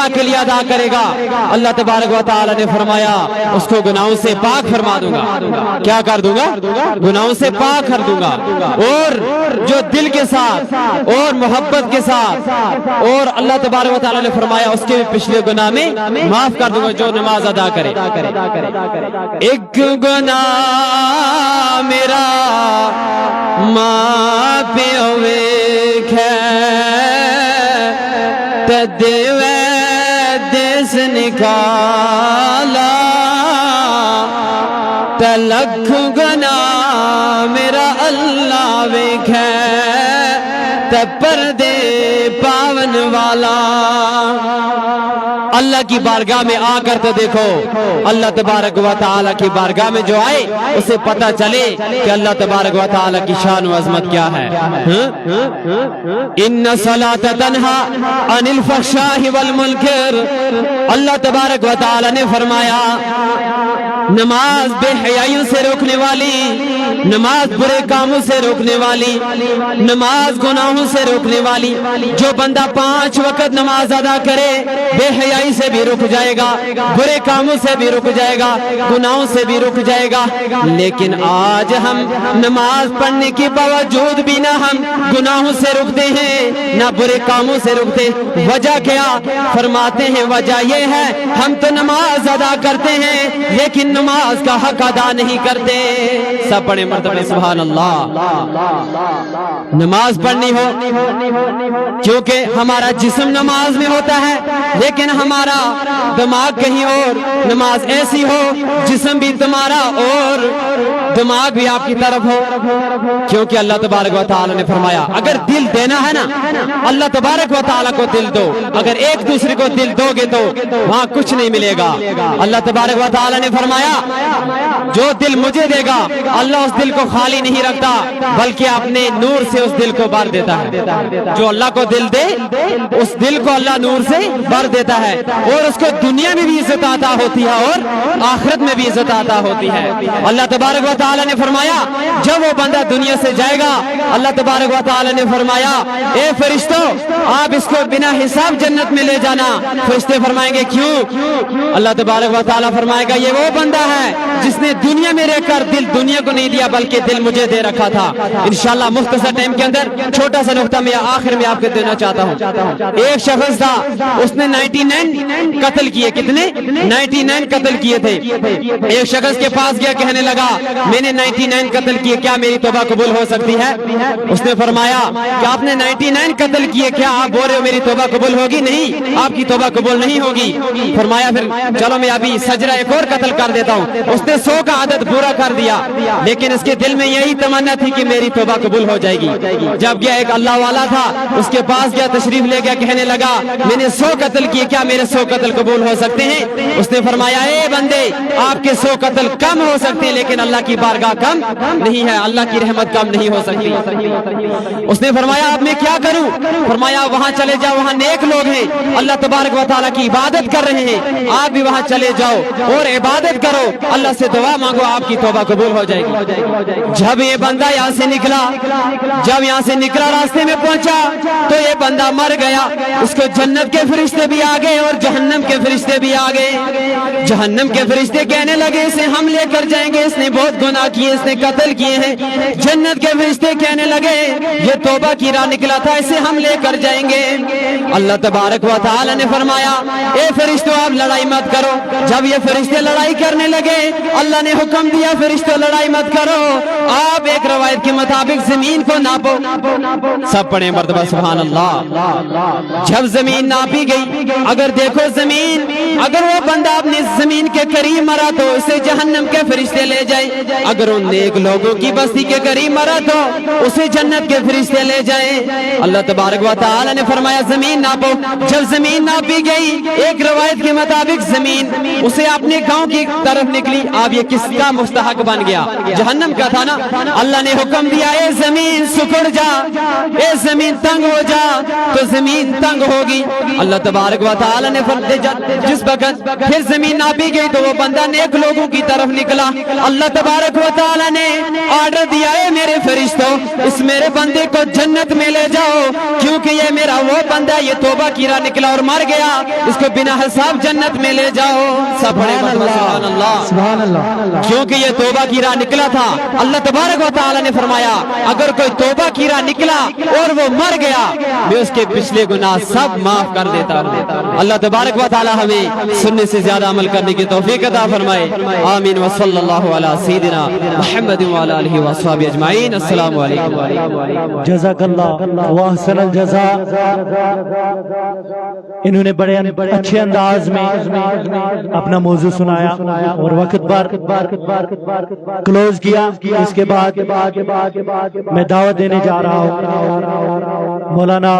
اللہ کے لیے ادا کرے گا اللہ تبارک و تعالی نے فرمایا اس کو گناہوں سے پاک فرما دوں گا. کیا کر دوں گا؟ گناہوں سے پاک کر دوں گا. اور جو دل کے ساتھ اور محبت کے ساتھ اور اللہ تبارک و تعالی نے فرمایا اس کے پچھلے گناہ میں معاف کر دوں گا جو نماز ادا کرے. ایک گناہ میرا ماں پیو ویکھے تے دیوے دیس نکالا تے لکھ گناہ میرا اللہ ویکھے تے پردے پاون والا. اللہ کی بارگاہ میں آ کر تو دیکھو اللہ تبارک و تعالی کی بارگاہ میں جو آئے اسے پتہ چلے کہ اللہ تبارک و تعالی کی شان و عظمت کیا ہے. ان الصلاۃ تنہا عن الفحشاء والمنکر. اللہ تبارک و تعالی نے فرمایا نماز بے حیائیوں سے روکنے والی، نماز برے کاموں سے روکنے والی، نماز گناہوں سے روکنے والی. جو بندہ 5 وقت نماز ادا کرے بے حیائی سے بھی رک جائے گا، برے کاموں سے بھی رک جائے گا، گناہوں سے بھی رک جائے گا. لیکن آج ہم نماز پڑھنے کے باوجود بھی نہ ہم گناہوں سے رکتے ہیں نہ برے کاموں سے رکتے. وجہ کیا؟ فرماتے ہیں وجہ یہ ہے ہم تو نماز ادا کرتے ہیں لیکن نماز کا حق ادا نہیں کرتے. سب پڑھیں مرتبہ سبحان اللہ. نماز پڑھنی ہو کیونکہ ہمارا جسم نماز میں ہوتا ہے لیکن ہمارا دماغ کہیں اور. نماز ایسی ہو جسم بھی تمہارا اور دماغ بھی آپ کی طرف ہو. کیونکہ اللہ تبارک و تعالی نے فرمایا اگر دل دینا ہے نا اللہ تبارک و تعالی کو دل دو. اگر ایک دوسرے کو دل دو گے تو وہاں کچھ نہیں ملے گا. اللہ تبارک و تعالی نے فرمایا جو دل مجھے دے گا اللہ اس دل کو خالی نہیں رکھتا بلکہ اپنے نور سے اس دل کو بھر دیتا ہے. جو اللہ کو دل دے اس دل کو اللہ نور سے بھر دیتا ہے اور اس کو دنیا میں بھی عزت عطا ہوتی ہے اور آخرت میں بھی عزت عطا ہوتی ہے. اللہ تبارک و تعالی نے فرمایا جب وہ بندہ دنیا سے جائے گا اللہ تبارک و تعالی نے فرمایا اے فرشتوں آپ اس کو بنا حساب جنت میں لے جانا. فرشتے فرمائیں گے کیوں؟ اللہ تبارک و تعالی فرمائے گا یہ وہ بندہ ہے جس نے دنیا میں رہ کر دل دنیا کو نہیں دیا بلکہ دل مجھے دے رکھا تھا. انشاءاللہ مختصر ٹائم کے اندر چھوٹا سا نقطہ میں آخر میں آپ کو دینا چاہتا ہوں. ایک شخص تھا اس نے 99 قتل کیے. کتنے؟ 99 قتل کیے تھے. ایک شخص کے پاس گیا کہنے لگا میں نے 99 قتل کیے کیا میری توبہ قبول ہو سکتی ہے؟ اس نے فرمایا کہ آپ نے 99 قتل کیے کیا آپ بول رہے ہو میری توبہ قبول ہوگی؟ نہیں آپ کی توبہ قبول نہیں ہوگی. فرمایا پھر چلو میں ابھی سجرہ ایک اور قتل کر دیتا ہوں. اس نے 100 کا عدد پورا کر دیا لیکن اس کے دل میں یہی تمنا تھی کہ میری توبہ قبول ہو جائے گی. جب گیا ایک اللہ والا تھا اس کے پاس گیا تشریف لے گیا کہنے لگا میں نے 100 قتل کیے کیا میرے 100 قتل قبول ہو سکتے ہیں؟ اس نے فرمایا اے بندے آپ کے 100 قتل کم ہو سکتے ہیں لیکن اللہ کی بارگاہ کم نہیں ہے، اللہ کی رحمت کم نہیں ہو سکتی. اس نے فرمایا اب میں کیا کروں؟ فرمایا وہاں چلے جاؤ وہاں نیک لوگ ہیں اللہ تبارک و تعالیٰ کی عبادت کر رہے ہیں آپ بھی وہاں چلے جاؤ اور عبادت کرو اللہ سے دعا مانگو آپ کی توبہ قبول ہو جائے گی. جب یہ بندہ یہاں سے نکلا راستے میں پہنچا تو یہ بندہ مر گیا. اس کو جنت کے فرشتے بھی آ گئے اور جہنم کے فرشتے بھی آ گئے. جہنم کے فرشتے کہنے لگے اسے ہم لے کر جائیں گے اس نے بہت گناہ کیے اس نے قتل کیے ہیں. جنت کے فرشتے کہنے لگے یہ توبہ کی راہ نکلا تھا اسے ہم لے کر جائیں گے. اللہ تبارک و تعالی نے فرمایا اے فرشتوں آپ لڑائی مت کرو. جب یہ فرشتے لڑائی کرنے لگے اللہ نے حکم دیا فرشتوں لڑائی مت کرو آپ ایک روایت کے مطابق زمین کو ناپو. سب پڑھیں مرتبہ سبحان اللہ. جب زمین ناپی گئی اگر دیکھو زمین اگر وہ بندہ اپنی زمین کے قریب مرا تو اسے جہنم کے فرشتے لے جائیں. اگر ان نیک لوگوں کی بستی کے قریب مرا تو اسے جنت کے فرشتے لے جائیں. اللہ تبارک و تعالی نے فرمایا زمین ناپو. جب زمین ناپی گئی ایک روایت کے مطابق زمین اسے اپنے گاؤں کی طرف نکلی، اب یہ کس کا مستحق بن گیا؟ جہنم کا تھا نا۔ اللہ نے حکم دیا اے زمین سکڑ جا، اے زمین تنگ ہو جا، تو زمین تنگ ہوگی۔ اللہ تبارک و تعالی نے جس وقت پھر زمین ناپی گئی تو وہ بندہ نیک لوگوں کی طرف نکلا۔ اللہ تبارک و تعالی نے آرڈر دیا اے میرے فرشتوں اس میرے بندے کو جنت میں لے جاؤ، کیونکہ یہ میرا وہ بندہ یہ توبہ کی راہ نکلا اور مر گیا، اس کو بنا حساب جنت میں لے جاؤ۔ سب پڑھے سبحان اللہ سبحان اللہ۔ کیونکہ یہ توبہ کی راہ نکلا تھا۔ اللہ تبارک و تعالی نے فرمایا اگر کوئی توبہ کی راہ نکلا اور وہ مر گیا میں اس کے پچھلے گناہ سب معاف کر دیتا ہوں۔ اللہ تبارک و تعالی ہمیں سننے سے زیادہ عمل کرنے کی توفیق عطا فرمائے، آمین۔ وصلی اللہ علی سیدنا محمد وعلی آلہ وصحبہ اجمعین۔ السلام علیکم۔ جزاک اللہ واحسن الجزاء۔ انہوں نے بڑے اچھے انداز میں اپنا موضوع سنایا اور وقت بار کلوز کیا۔ اس کے بعد میں دعوت دینے جا رہا ہوں مولانا